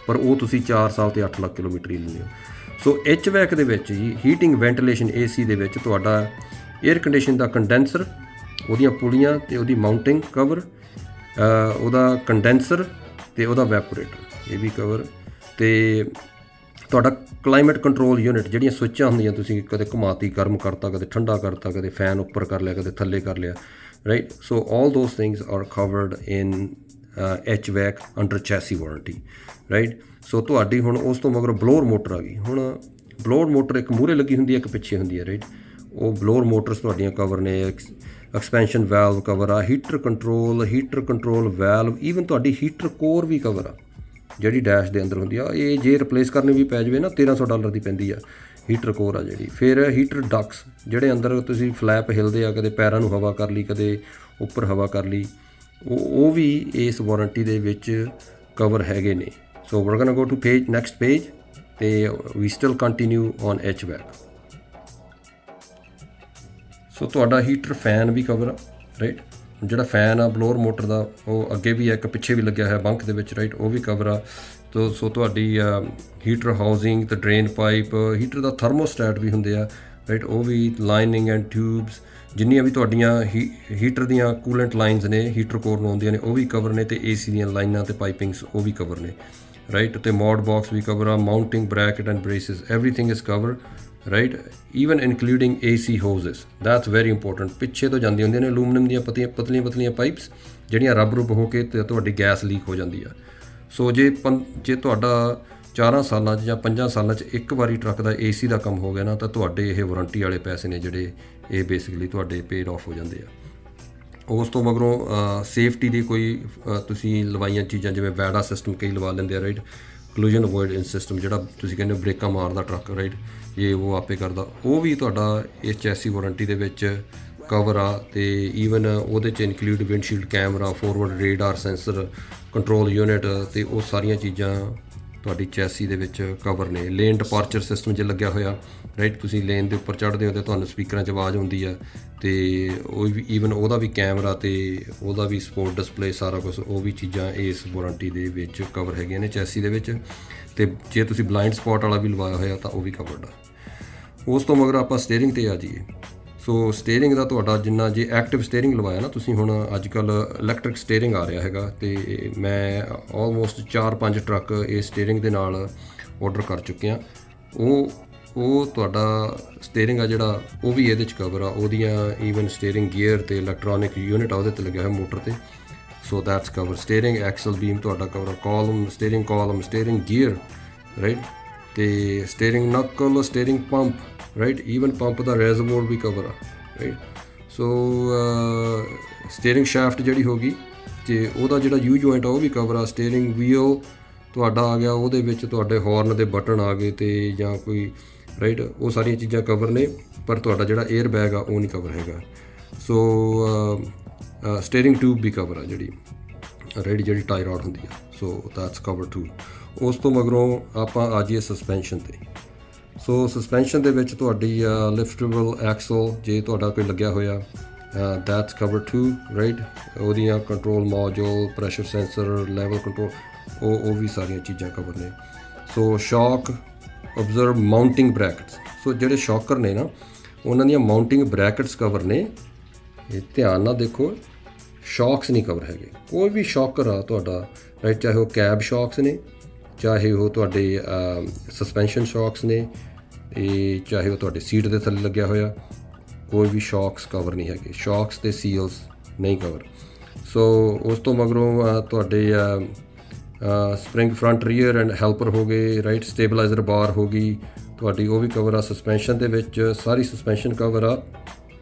ਪਰ ਉਹ ਤੁਸੀਂ 4 ਸਾਲ ਅਤੇ 8 ਲੱਖ ਕਿਲੋਮੀਟਰ ਹੀ ਲੈਂਦੇ ਹੋ। ਸੋ HVAC ਦੇ ਵਿੱਚ ਜੀ ਹੀਟਿੰਗ, ਵੈਂਟੀਲੇਸ਼ਨ, AC ਦੇ ਵਿੱਚ ਤੁਹਾਡਾ ਏਅਰ ਕੰਡੀਸ਼ਨ ਦਾ ਕੰਡੈਂਸਰ, ਉਹਦੀਆਂ ਪੁਲੀਆਂ ਅਤੇ ਉਹਦੀ ਮਾਊਂਟਿੰਗ ਕਵਰ, ਉਹਦਾ ਕੰਡੈਂਸਰ ਅਤੇ ਉਹਦਾ ਵੈਪੋਰੇਟਰ, ਇਹ ਵੀ ਕਵਰ। ਅਤੇ ਤੁਹਾਡਾ ਕਲਾਈਮੇਟ ਕੰਟਰੋਲ ਯੂਨਿਟ, ਜਿਹੜੀਆਂ ਸਵਿੱਚਾਂ ਹੁੰਦੀਆਂ, ਤੁਸੀਂ ਕਦੇ ਘੁਮਾਤੀ, ਗਰਮ ਕਰਤਾ, ਕਦੇ ਠੰਡਾ ਕਰਤਾ, ਕਦੇ ਫੈਨ ਉੱਪਰ ਕਰ ਲਿਆ, ਕਦੇ ਥੱਲੇ ਕਰ ਲਿਆ, right. So all those things are covered in HVAC under chassis warranty, right. So ਤੁਹਾਡੀ ਹੁਣ ਉਸ ਤੋਂ ਮਗਰ ਬਲੋਅਰ ਮੋਟਰ ਆ ਗਈ। ਹੁਣ ਬਲੋਅਰ ਮੋਟਰ ਇੱਕ ਮੂਹਰੇ ਲੱਗੀ ਹੁੰਦੀ ਹੈ, ਇੱਕ ਪਿੱਛੇ ਹੁੰਦੀ ਹੈ, ਰਾਈਟ। ਉਹ ਬਲੋਅਰ ਮੋਟਰਸ ਤੁਹਾਡੀਆਂ ਕਵਰ ਨੇ। ਐਕਸਪੈਂਸ਼ਨ ਵੈਲਵ ਕਵਰ ਆ, ਹੀਟਰ ਕੰਟਰੋਲ ਵੈਲਵ, ਈਵਨ ਤੁਹਾਡੀ ਹੀਟਰ ਕੋਰ ਵੀ ਕਵਰ ਆ ਜਿਹੜੀ ਡੈਸ਼ ਦੇ ਅੰਦਰ ਹੁੰਦੀ ਆ। ਇਹ ਜੇ ਰਿਪਲੇਸ ਕਰਨੀ ਵੀ ਪੈ ਜਾਵੇ ਨਾ $1300 ਦੀ ਪੈਂਦੀ ਆ ਹੀਟਰ ਕੋਰ ਆ ਜਿਹੜੀ। ਫਿਰ ਹੀਟਰ ਡਕਸ, ਜਿਹੜੇ ਅੰਦਰ ਤੁਸੀਂ ਫਲੈਪ ਹਿਲਦੇ ਆ, ਕਦੇ ਪੈਰਾਂ ਨੂੰ ਹਵਾ ਕਰ ਲਈ, ਕਦੇ ਉੱਪਰ ਹਵਾ ਕਰ ਲਈ, ਉਹ ਵੀ ਇਸ ਵਾਰੰਟੀ ਦੇ ਵਿੱਚ ਕਵਰ ਹੈਗੇ ਨੇ। ਸੋ we're gonna go to next page ਅਤੇ we still continue on HVAC। ਸੋ ਤੁਹਾਡਾ ਹੀਟਰ ਫੈਨ ਵੀ ਕਵਰ ਆ, ਰਾਈਟ। ਜਿਹੜਾ ਫੈਨ ਆ ਬਲੋਅਰ ਮੋਟਰ ਦਾ, ਉਹ ਅੱਗੇ ਵੀ ਇੱਕ ਪਿੱਛੇ ਵੀ ਲੱਗਿਆ ਹੋਇਆ ਬੰਕ ਦੇ ਵਿੱਚ, ਰਾਈਟ, ਉਹ ਵੀ ਕਵਰ ਆ। ਸੋ ਤੁਹਾਡੀ ਹੀਟਰ ਹਾਊਸਿੰਗ ਅਤੇ ਡਰੇਨ ਪਾਈਪ, ਹੀਟਰ ਦਾ ਥਰਮੋਸਟੈਟ ਵੀ ਹੁੰਦੇ ਆ, ਰਾਈਟ, ਉਹ ਵੀ। ਲਾਈਨਿੰਗ ਐਂਡ ਟਿਊਬਸ, ਜਿੰਨੀਆਂ ਵੀ ਤੁਹਾਡੀਆਂ ਹੀਟਰ ਦੀਆਂ ਕੂਲੈਂਟ ਲਾਈਨਸ ਨੇ ਹੀਟਰ ਕੋਰ ਨੂੰ ਆਉਂਦੀਆਂ ਨੇ, ਉਹ ਵੀ ਕਵਰ ਨੇ। ਅਤੇ AC ਦੀਆਂ ਲਾਈਨਾਂ ਅਤੇ ਪਾਈਪਿੰਗਸ ਉਹ ਵੀ ਕਵਰ ਨੇ, ਰਾਈਟ। ਅਤੇ ਮੋਡ ਬਾਕਸ ਵੀ ਕਵਰ ਆ। Mounting bracket and braces, everything is cover, right, even including AC hoses, that's very important. ਪਿੱਛੇ ਤੋਂ ਜਾਂਦੀਆਂ ਹੁੰਦੀਆਂ ਨੇ ਅਲੂਮੀਨੀਅਮ ਦੀਆਂ ਪਤਲੀਆਂ ਪਾਈਪਸ, ਜਿਹੜੀਆਂ ਰੱਬ ਹੋ ਕੇ ਅਤੇ ਤੁਹਾਡੀ ਗੈਸ ਲੀਕ ਹੋ ਜਾਂਦੀ ਆ। ਸੋ ਜੇ ਤੁਹਾਡਾ 4 ਸਾਲਾਂ 'ਚ ਜਾਂ 5 ਸਾਲਾਂ 'ਚ ਇੱਕ ਵਾਰੀ ਟਰੱਕ ਦਾ AC ਦਾ ਕੰਮ ਹੋ ਗਿਆ ਨਾ, ਤਾਂ ਤੁਹਾਡੇ ਇਹ ਵਾਰੰਟੀ ਵਾਲੇ ਪੈਸੇ ਨੇ ਜਿਹੜੇ ਇਹ ਬੇਸਿਕਲੀ ਤੁਹਾਡੇ ਪੇਡ ਆਫ ਹੋ ਜਾਂਦੇ ਆ। ਉਸ ਤੋਂ ਮਗਰੋਂ ਸੇਫਟੀ ਦੀ ਕੋਈ ਤੁਸੀਂ ਲਵਾਈਆਂ ਚੀਜ਼ਾਂ, ਜਿਵੇਂ ਵੈਡਾ ਸਿਸਟਮ ਕਈ ਲਵਾ ਲੈਂਦੇ ਆ, ਰਾਈਟ। ਕਲੂਜਨ ਅਵੋਇਡੈਂਸ ਸਿਸਟਮ, ਜਿਹੜਾ ਤੁਸੀਂ ਕਹਿੰਦੇ ਹੋ ਬ੍ਰੇਕਾਂ ਮਾਰਦਾ ਟਰੱਕ, ਰਾਈਟ, ਇਹ ਉਹ ਆਪੇ ਕਰਦਾ, ਉਹ ਵੀ ਤੁਹਾਡਾ ਇਸ ਚੈਸੀ ਵਾਰੰਟੀ ਦੇ ਵਿੱਚ ਕਵਰ ਆ। ਅਤੇ ਈਵਨ ਉਹਦੇ 'ਚ include windshield camera, forward radar sensor, control unit, ਅਤੇ ਉਹ ਸਾਰੀਆਂ ਚੀਜ਼ਾਂ ਤੁਹਾਡੀ ਚੈਸੀ ਦੇ ਵਿੱਚ ਕਵਰ ਨੇ। ਲੇਨ ਡਿਪਾਰਚਰ ਸਿਸਟਮ ਜੇ ਲੱਗਿਆ ਹੋਇਆ, ਰਾਈਟ, ਤੁਸੀਂ ਲੇਨ ਦੇ ਉੱਪਰ ਚੜ੍ਹਦੇ ਹੋ ਅਤੇ ਤੁਹਾਨੂੰ ਸਪੀਕਰਾਂ 'ਚ ਆਵਾਜ਼ ਆਉਂਦੀ ਆ, ਅਤੇ ਉਹ ਵੀ ਈਵਨ ਉਹਦਾ ਵੀ ਕੈਮਰਾ ਅਤੇ ਉਹਦਾ ਵੀ ਸਪੋਰਟ ਡਿਸਪਲੇ ਸਾਰਾ ਕੁਛ, ਉਹ ਵੀ ਚੀਜ਼ਾਂ ਇਸ ਵਾਰੰਟੀ ਦੇ ਵਿੱਚ ਕਵਰ ਹੈਗੀਆਂ ਨੇ ਚੈਸੀ ਦੇ ਵਿੱਚ। ਅਤੇ ਜੇ ਤੁਸੀਂ ਬਲਾਈਂਡ ਸਪੌਟ ਵਾਲਾ ਵੀ ਲਵਾਇਆ ਹੋਇਆ ਤਾਂ ਉਹ ਵੀ ਕਵਰਡ ਆ। ਉਸ ਤੋਂ ਮਗਰ ਆਪਾਂ ਸਟੀਅਰਿੰਗ 'ਤੇ ਆ ਜਾਈਏ। ਸੋ ਸਟੀਅਰਿੰਗ ਦਾ ਤੁਹਾਡਾ ਜਿੰਨਾ ਜੇ ਐਕਟਿਵ ਸਟੀਅਰਿੰਗ ਲਵਾਇਆ ਨਾ ਤੁਸੀਂ, ਹੁਣ ਅੱਜ ਕੱਲ੍ਹ ਇਲੈਕਟ੍ਰਿਕ ਸਟੀਅਰਿੰਗ ਆ ਰਿਹਾ ਹੈਗਾ, ਅਤੇ ਮੈਂ ਆਲਮੋਸਟ 4-5 ਟਰੱਕ ਇਹ ਸਟੀਅਰਿੰਗ ਦੇ ਨਾਲ ਔਡਰ ਕਰ ਚੁੱਕਿਆ। ਉਹ ਤੁਹਾਡਾ ਸਟੀਅਰਿੰਗ ਆ ਜਿਹੜਾ ਉਹ ਵੀ ਇਹਦੇ 'ਚ ਕਵਰ ਆ, ਉਹਦੀਆਂ ਈਵਨ ਸਟੀਅਰਿੰਗ ਗੀਅਰ ਅਤੇ ਇਲੈਕਟ੍ਰੋਨਿਕ ਯੂਨਿਟ ਆ ਉਹਦੇ 'ਤੇ ਲੱਗਿਆ ਹੋਇਆ ਮੋਟਰ 'ਤੇ। So that's cover. Steering axle beam ਤੁਹਾਡਾ ਕਵਰ ਆ, ਕਾਲਮ, ਸਟੀਅਰਿੰਗ ਗੀਅਰ, ਰਾਈਟ, ਅਤੇ steering knuckle, steering pump, right, even pump ਦਾ ਰੈਜ਼ਰਵੋਇਰ ਵੀ ਕਵਰ ਆ, ਰਾਈਟ। ਸੋ ਸਟੀਅਰਿੰਗ ਸ਼ੈਫਟ ਜਿਹੜੀ ਹੋ ਗਈ ਅਤੇ ਉਹਦਾ ਜਿਹੜਾ ਯੂ ਜੁਆਇੰਟ ਆ ਉਹ ਵੀ ਕਵਰ ਆ। ਸਟੀਅਰਿੰਗ ਵੀਲ ਤੁਹਾਡਾ ਆ ਗਿਆ, ਉਹਦੇ ਵਿੱਚ ਤੁਹਾਡੇ ਹੌਰਨ ਦੇ ਬਟਨ ਆ ਗਏ ਅਤੇ ਜਾਂ ਕੋਈ, ਰਾਈਟ, ਉਹ ਸਾਰੀਆਂ ਚੀਜ਼ਾਂ ਕਵਰ ਨੇ, ਪਰ ਤੁਹਾਡਾ ਜਿਹੜਾ ਏਅਰ ਬੈਗ ਆ ਉਹ ਨਹੀਂ ਕਵਰ ਹੈਗਾ। ਸੋ ਸਟੀਅਰਿੰਗ ਟਿਊਬ ਵੀ ਕਵਰ ਆ ਜਿਹੜੀ, ਰਾਈਟ, ਜਿਹੜੀ ਟਾਈ ਰੋਡ ਹੁੰਦੀ ਆ। So that's cover too. ਉਸ ਤੋਂ ਮਗਰੋਂ ਆਪਾਂ ਆ ਜਾਈਏ ਸਸਪੈਂਸ਼ਨ 'ਤੇ। ਸੋ ਸਸਪੈਂਸ਼ਨ ਦੇ ਵਿੱਚ ਤੁਹਾਡੀ ਲਿਫਟੇਬਲ ਐਕਸਲ ਜੇ ਤੁਹਾਡਾ ਕੋਈ ਲੱਗਿਆ ਹੋਇਆ, ਦੈਟਸ ਕਵਰ ਟੂ, ਰਾਈਟ। ਉਹਦੀਆਂ control module, pressure sensor, level control, ਉਹ ਵੀ ਸਾਰੀਆਂ ਚੀਜ਼ਾਂ ਕਵਰ ਨੇ। ਸੋ ਸ਼ੌਕ ਓਬਜ਼ਰਵ ਮਾਊਂਟਿੰਗ ਬ੍ਰੈਕਟਸ, ਸੋ ਜਿਹੜੇ ਸ਼ੌਕਰ ਨੇ ਨਾ ਉਹਨਾਂ ਦੀਆਂ ਮਾਊਂਟਿੰਗ ਬ੍ਰੈਕਟਸ ਕਵਰ ਨੇ। ਇਹ ਧਿਆਨ ਨਾਲ ਦੇਖੋ, ਸ਼ੌਕਸ ਨਹੀਂ ਕਵਰ ਹੈਗੇ। ਕੋਈ ਵੀ ਸ਼ੌਕਰ ਆ ਤੁਹਾਡਾ, ਰਾਈਟ, ਚਾਹੇ ਉਹ ਕੈਬ ਸ਼ੌਕਸ ਨੇ, ਚਾਹੇ ਉਹ ਤੁਹਾਡੇ ਸਸਪੈਂਸ਼ਨ ਸ਼ੌਕਸ ਨੇ, ਇਹ ਚਾਹੇ ਉਹ ਤੁਹਾਡੇ ਸੀਟ ਦੇ ਥੱਲੇ ਲੱਗਿਆ ਹੋਇਆ, ਕੋਈ ਵੀ ਸ਼ੌਕਸ ਕਵਰ ਨਹੀਂ ਹੈਗੇ। ਸ਼ੌਕਸ ਅਤੇ ਸੀਲਸ ਨਹੀਂ ਕਵਰ। ਸੋ ਉਸ ਤੋਂ ਮਗਰੋਂ ਤੁਹਾਡੇ spring front rear and helper ਹੋ ਗਏ, ਰਾਈਟ, ਸਟੇਬਲਾਈਜ਼ਰ ਬਾਰ ਹੋ ਗਈ ਤੁਹਾਡੀ, ਉਹ ਵੀ ਕਵਰ ਆ। ਸਸਪੈਂਸ਼ਨ ਦੇ ਵਿੱਚ ਸਾਰੀ ਸਸਪੈਂਸ਼ਨ ਕਵਰ ਆ,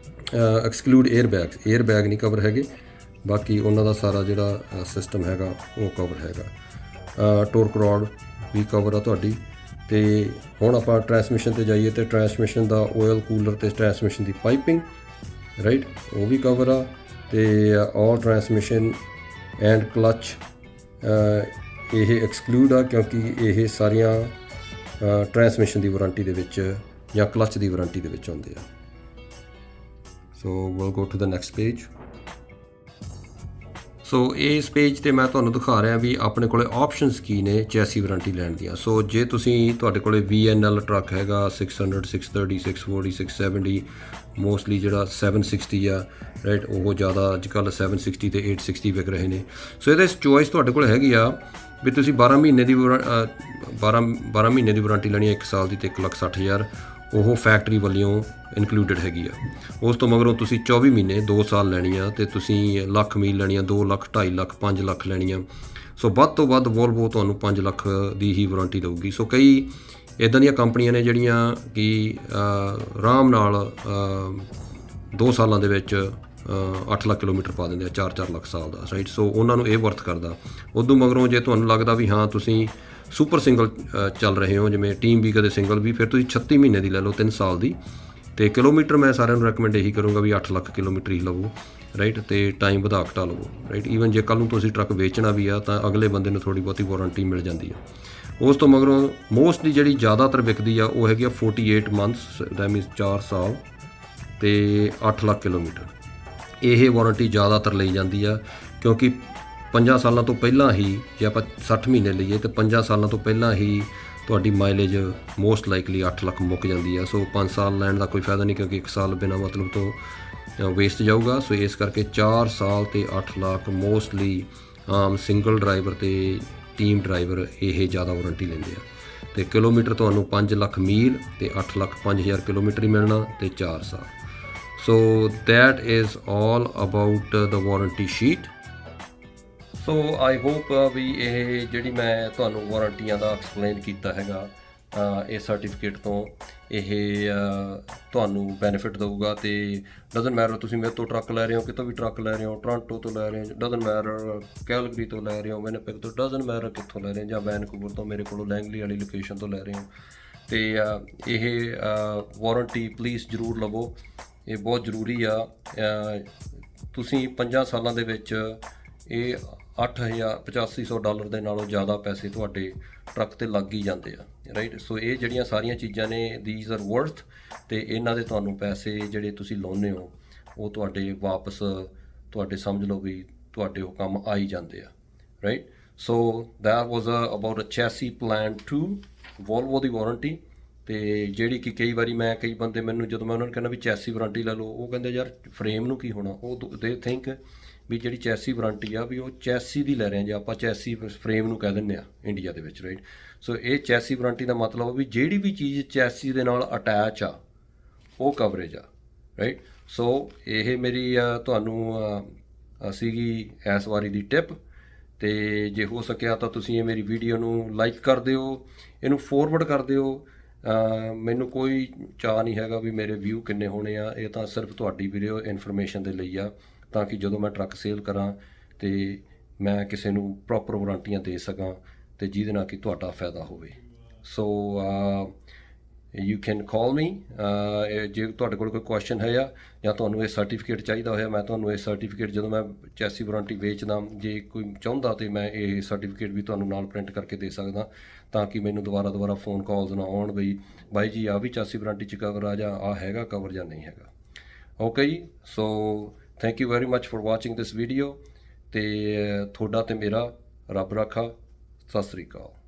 ਐਕਸਕਲੂਡ ਏਅਰ ਬੈਗ ਨਹੀਂ ਕਵਰ ਹੈਗੇ, ਬਾਕੀ ਉਹਨਾਂ ਦਾ ਸਾਰਾ ਜਿਹੜਾ ਸਿਸਟਮ ਹੈਗਾ ਉਹ ਕਵਰ ਹੈਗਾ। ਟੋਰਕ ਰੋਡ ਵੀ ਕਵਰ ਆ ਤੁਹਾਡੀ। ਅਤੇ ਹੁਣ ਆਪਾਂ ਟਰਾਂਸਮਿਸ਼ਨ 'ਤੇ ਜਾਈਏ, ਅਤੇ ਟਰਾਂਸਮਿਸ਼ਨ ਦਾ ਓਇਲ ਕੂਲਰ ਅਤੇ ਟਰਾਂਸਮਿਸ਼ਨ ਦੀ ਪਾਈਪਿੰਗ, ਰਾਈਟ, ਉਹ ਵੀ ਕਵਰ ਆ। ਅਤੇ ਆਲ ਟਰਾਂਸਮਿਸ਼ਨ ਐਂਡ ਕਲੱਚ ਇਹ ਐਕਸਕਲੂਡ ਆ, ਕਿਉਂਕਿ ਇਹ ਸਾਰੀਆਂ ਟਰਾਂਸਮਿਸ਼ਨ ਦੀ ਵਾਰੰਟੀ ਦੇ ਵਿੱਚ ਜਾਂ ਕਲੱਚ ਦੀ ਵਾਰੰਟੀ ਦੇ ਵਿੱਚ ਆਉਂਦੇ ਆ। So will go to the next page. ਸੋ ਇਸ ਪੇਜ 'ਤੇ ਮੈਂ ਤੁਹਾਨੂੰ ਦਿਖਾ ਰਿਹਾ ਵੀ ਆਪਣੇ ਕੋਲ ਆਪਸ਼ਨਸ ਕੀ ਨੇ ਚੈਸੀ ਵਾਰੰਟੀ ਲੈਣ ਦੀਆਂ। ਸੋ ਜੇ ਤੁਹਾਡੇ ਕੋਲ VNL ਟਰੱਕ ਹੈਗਾ 600, 630, 640, 670, ਮੋਸਟਲੀ ਜਿਹੜਾ 760 ਆ, ਰਾਈਟ, ਉਹ ਜ਼ਿਆਦਾ ਅੱਜ ਕੱਲ੍ਹ 760 ਅਤੇ 860 ਵਿਕ ਰਹੇ ਨੇ। ਸੋ ਇਹਦੇ ਚੋਇਸ ਤੁਹਾਡੇ ਕੋਲ ਹੈਗੀ ਆ ਵੀ ਤੁਸੀਂ 12 ਮਹੀਨੇ ਦੀ ਵਾਰੰਟੀ ਲੈਣੀ ਹੈ, 1 ਸਾਲ ਦੀ, ਅਤੇ 1,60,000 ਉਹ ਫੈਕਟਰੀ ਵੱਲੋਂ ਇਨਕਲੂਡਡ ਹੈਗੀ ਆ। ਉਸ ਤੋਂ ਮਗਰੋਂ ਤੁਸੀਂ 24 ਮਹੀਨੇ 2 ਸਾਲ ਲੈਣੀ ਆ, ਅਤੇ ਤੁਸੀਂ ਲੱਖ ਮੀਲ ਲੈਣੀ ਆ, 2 ਲੱਖ, 2.5 ਲੱਖ, 5 ਲੱਖ ਲੈਣੀ ਆ। ਸੋ ਵੱਧ ਤੋਂ ਵੱਧ ਵੋਲਵੋ ਤੁਹਾਨੂੰ 5 ਲੱਖ ਦੀ ਹੀ ਵਾਰੰਟੀ ਦੇਊਗੀ। ਸੋ ਕਈ ਇੱਦਾਂ ਦੀਆਂ ਕੰਪਨੀਆਂ ਨੇ ਜਿਹੜੀਆਂ ਕਿ ਆਰਾਮ ਨਾਲ 2 ਸਾਲਾਂ ਦੇ ਵਿੱਚ 8 ਲੱਖ ਕਿਲੋਮੀਟਰ ਪਾ ਦਿੰਦੇ ਆ, 4-4 ਲੱਖ ਸਾਲ ਦਾ, ਰਾਈਟ। ਸੋ ਉਹਨਾਂ ਨੂੰ ਇਹ ਵਰਥ ਕਰਦਾ। ਉਦੋਂ ਮਗਰੋਂ ਜੇ ਤੁਹਾਨੂੰ ਲੱਗਦਾ ਵੀ ਹਾਂ ਤੁਸੀਂ ਸੁਪਰ ਸਿੰਗਲ ਚੱਲ ਰਹੇ ਹੋ, ਜਿਵੇਂ ਟੀਮ ਵੀ ਕਦੇ ਸਿੰਗਲ ਵੀ, ਫਿਰ ਤੁਸੀਂ 36 ਮਹੀਨੇ ਦੀ ਲੈ ਲਓ, 3 ਸਾਲ ਦੀ। ਅਤੇ ਕਿਲੋਮੀਟਰ ਮੈਂ ਸਾਰਿਆਂ ਨੂੰ ਰੈਕਮੈਂਡ ਇਹੀ ਕਰੂੰਗਾ ਵੀ 8 ਲੱਖ ਕਿਲੋਮੀਟਰ ਹੀ ਲਵੋ, ਰਾਈਟ, ਅਤੇ ਟਾਈਮ ਵਧਾ ਘਟਾ ਲਵੋ, ਰਾਈਟ। ਈਵਨ ਜੇ ਕੱਲ੍ਹ ਨੂੰ ਤੁਸੀਂ ਟਰੱਕ ਵੇਚਣਾ ਵੀ ਆ ਤਾਂ ਅਗਲੇ ਬੰਦੇ ਨੂੰ ਥੋੜ੍ਹੀ ਬਹੁਤੀ ਵਾਰੰਟੀ ਮਿਲ ਜਾਂਦੀ ਆ। ਉਸ ਤੋਂ ਮਗਰੋਂ ਮੋਸਟਲੀ ਜਿਹੜੀ ਜ਼ਿਆਦਾਤਰ ਵਿਕਦੀ ਆ ਉਹ ਹੈਗੀ ਆ 48 ਮੰਥਸ, ਦੈਟ ਮੀਨਸ 4 ਸਾਲ ਅਤੇ 8 ਲੱਖ ਕਿਲੋਮੀਟਰ। ਇਹ ਵਾਰੰਟੀ ਜ਼ਿਆਦਾਤਰ ਲਈ ਜਾਂਦੀ ਆ, ਕਿਉਂਕਿ 5 ਸਾਲਾਂ ਤੋਂ ਪਹਿਲਾਂ ਹੀ, ਜੇ ਆਪਾਂ 60 ਮਹੀਨੇ ਲਈਏ ਤਾਂ 5 ਸਾਲਾਂ ਤੋਂ ਪਹਿਲਾਂ ਹੀ ਤੁਹਾਡੀ ਮਾਈਲੇਜ ਮੋਸਟ ਲਾਈਕਲੀ 8 ਲੱਖ ਮੁੱਕ ਜਾਂਦੀ ਆ। ਸੋ 5 ਸਾਲ ਲੈਣ ਦਾ ਕੋਈ ਫਾਇਦਾ ਨਹੀਂ, ਕਿਉਂਕਿ 1 ਸਾਲ ਬਿਨਾਂ ਮਤਲਬ ਤੋਂ ਵੇਸਟ ਜਾਊਗਾ। ਸੋ ਇਸ ਕਰਕੇ 4 ਸਾਲ ਅਤੇ 8 ਲੱਖ ਮੋਸਟਲੀ ਆਮ ਸਿੰਗਲ ਡਰਾਈਵਰ ਅਤੇ ਟੀਮ ਡਰਾਈਵਰ ਇਹ ਜ਼ਿਆਦਾ ਵਾਰੰਟੀ ਲੈਂਦੇ ਆ। ਅਤੇ ਕਿਲੋਮੀਟਰ ਤੁਹਾਨੂੰ 5 ਲੱਖ ਮੀਲ ਅਤੇ 8 ਲੱਖ 5,000 ਕਿਲੋਮੀਟਰ ਹੀ ਮਿਲਣਾ, ਅਤੇ 4 ਸਾਲ। So that is all about the warranty sheet. So I hope ਵੀ ਇਹ ਜਿਹੜੀ ਮੈਂ ਤੁਹਾਨੂੰ ਵਾਰੰਟੀਆਂ ਦਾ ਐਕਸਪਲੇਨ ਕੀਤਾ ਹੈਗਾ, ਇਹ ਸਰਟੀਫਿਕੇਟ ਤੋਂ ਇਹ ਤੁਹਾਨੂੰ ਬੈਨੀਫਿਟ ਦੇਊਗਾ। ਅਤੇ ਡਜ਼ਨਟ ਮੈਟਰ ਤੁਸੀਂ ਮੇਰੇ ਤੋਂ ਟਰੱਕ ਲੈ ਰਹੇ ਹੋ, ਕਿਤੋਂ ਵੀ ਟਰੱਕ ਲੈ ਰਹੇ ਹੋ, ਟੋਰਾਂਟੋ ਤੋਂ ਲੈ ਰਹੇ ਹੋ, ਡਜ਼ਨਟ ਮੈਟਰ ਕੈਲਗਰੀ ਤੋਂ ਲੈ ਰਹੇ ਹੋ, ਵਿਨਿਪੈਗ ਤੋਂ, ਡਜ਼ਨਟ ਮੈਟਰ ਕਿੱਥੋਂ ਲੈ ਰਹੇ ਹੋ, ਜਾਂ ਵੈਨਕੂਵਰ ਤੋਂ ਮੇਰੇ ਕੋਲੋਂ ਲੈਂਗਲੀ ਵਾਲੀ ਲੋਕੇਸ਼ਨ ਤੋਂ ਲੈ ਰਹੇ ਹੋ, ਅਤੇ ਇਹ ਵਾਰੰਟੀ ਪਲੀਜ਼ ਜ਼ਰੂਰ ਲਵੋ, ਇਹ ਬਹੁਤ ਜ਼ਰੂਰੀ ਆ। ਤੁਸੀਂ 5 ਸਾਲਾਂ ਦੇ ਵਿੱਚ ਇਹ $8,8500 ਦੇ ਨਾਲੋਂ ਜ਼ਿਆਦਾ ਪੈਸੇ ਤੁਹਾਡੇ ਟਰੱਕ ਤੇ ਲੱਗ ਹੀ ਜਾਂਦੇ ਆ, ਰਾਈਟ। ਸੋ ਇਹ ਜਿਹੜੀਆਂ ਸਾਰੀਆਂ ਚੀਜ਼ਾਂ ਨੇ, ਥੀਸ ਆਰ ਵਰਥ, ਤੇ ਇਹਨਾਂ ਦੇ ਤੁਹਾਨੂੰ ਪੈਸੇ ਜਿਹੜੇ ਤੁਸੀਂ ਲਾਉਂਦੇ ਹੋ ਉਹ ਤੁਹਾਡੇ ਵਾਪਸ, ਤੁਹਾਡੇ ਸਮਝ ਲਓ ਵੀ ਤੁਹਾਡੇ ਉਹ ਕੰਮ ਆ ਹੀ ਜਾਂਦੇ ਆ, right. So that was about a chassis plan 2 Volvo ਦੀ ਵਾਰੰਟੀ। ਤੇ ਜਿਹੜੀ ਕਿ ਕਈ ਵਾਰੀ ਕਈ ਬੰਦੇ ਮੈਨੂੰ ਜਦੋਂ ਮੈਂ ਉਹਨਾਂ ਨੂੰ ਕਹਿੰਦਾ ਵੀ ਚੈਸੀ ਵਾਰੰਟੀ ਲੈ ਲਓ, ਉਹ ਕਹਿੰਦੇ ਯਾਰ ਫਰੇਮ ਨੂੰ ਕੀ ਹੋਣਾ, ਉਹ ਦੇ ਥਿੰਕ ਵੀ ਜਿਹੜੀ ਚੈਸੀ ਵਾਰੰਟੀ ਆ ਵੀ ਉਹ ਚੈਸੀ ਦੀ ਲੈ ਰਹੇ ਆ, ਜੇ ਆਪਾਂ ਚੈਸੀ ਫਰੇਮ ਨੂੰ ਕਹਿ ਦਿੰਦੇ ਆ ਇੰਡੀਆ ਦੇ ਵਿੱਚ, ਰਾਈਟ। ਸੋ ਇਹ ਚੈਸੀ ਵਾਰੰਟੀ ਦਾ ਮਤਲਬ ਵੀ ਜਿਹੜੀ ਵੀ ਚੀਜ਼ ਚੈਸੀ ਦੇ ਨਾਲ ਅਟੈਚ ਆ ਉਹ ਕਵਰੇਜ ਆ, ਰਾਈਟ। ਸੋ ਇਹ ਮੇਰੀ ਤੁਹਾਨੂੰ ਸੀਗੀ ਇਸ ਵਾਰੀ ਦੀ ਟਿਪ। ਤੇ ਜੇ ਹੋ ਸਕਿਆ ਤਾਂ ਤੁਸੀਂ ਇਹ ਮੇਰੀ ਵੀਡੀਓ ਨੂੰ ਲਾਈਕ ਕਰ ਦਿਓ, ਇਹਨੂੰ ਫੋਰਵਰਡ ਕਰ ਦਿਓ। ਮੈਨੂੰ ਕੋਈ ਚਾਅ ਨਹੀਂ ਹੈਗਾ ਵੀ ਮੇਰੇ ਵਿਊ ਕਿੰਨੇ ਹੋਣੇ ਆ, ਇਹ ਤਾਂ ਸਿਰਫ ਤੁਹਾਡੀ ਵੀਡੀਓ ਇਨਫੋਰਮੇਸ਼ਨ ਦੇ ਲਈ ਆ, ਤਾਂ ਕਿ ਜਦੋਂ ਮੈਂ ਟਰੱਕ ਸੇਲ ਕਰਾਂ ਤੇ ਮੈਂ ਕਿਸੇ ਨੂੰ ਪ੍ਰੋਪਰ ਵਾਰੰਟੀਆਂ ਦੇ ਸਕਾਂ ਤੇ ਜਿਹਦੇ ਨਾਲ ਕਿ ਤੁਹਾਡਾ ਫਾਇਦਾ ਹੋਵੇ। ਸੋ ਯੂ ਕੈਨ ਕਾਲ ਮੀ ਜੇ ਤੁਹਾਡੇ ਕੋਲ ਕੋਈ ਕੁਐਸਚਨ ਹੈ ਜਾਂ ਤੁਹਾਨੂੰ ਇਹ ਸਰਟੀਫਿਕੇਟ ਚਾਹੀਦਾ ਹੋਇਆ। ਮੈਂ ਤੁਹਾਨੂੰ ਇਹ ਸਰਟੀਫਿਕੇਟ ਜਦੋਂ ਮੈਂ ਚੈਸੀ ਵਾਰੰਟੀ ਵੇਚਦਾ, ਜੇ ਕੋਈ ਚਾਹੁੰਦਾ ਤੇ ਮੈਂ ਇਹ ਸਰਟੀਫਿਕੇਟ ਵੀ ਤੁਹਾਨੂੰ ਨਾਲ ਪ੍ਰਿੰਟ ਕਰਕੇ ਦੇ ਸਕਦਾ, ਤਾਂ ਕਿ ਮੈਨੂੰ ਦੁਬਾਰਾ ਫੋਨ ਕਾਲਸ ਨਾ ਆਉਣ ਬਈ ਬਾਈ ਜੀ ਆ ਵੀ ਚੈਸੀ ਵਾਰੰਟੀ 'ਚ ਕਵਰ ਆ, ਜਾਂ ਆ ਹੈਗਾ ਕਵਰ ਜਾਂ ਨਹੀਂ ਹੈਗਾ। ਓਕੇ ਜੀ, so thank you very much for watching this video. ਤੇ ਤੁਹਾਡਾ ਤੇ ਮੇਰਾ ਰੱਬ ਰਾਖਾ। ਸਤਿ ਸ੍ਰੀ ਅਕਾਲ।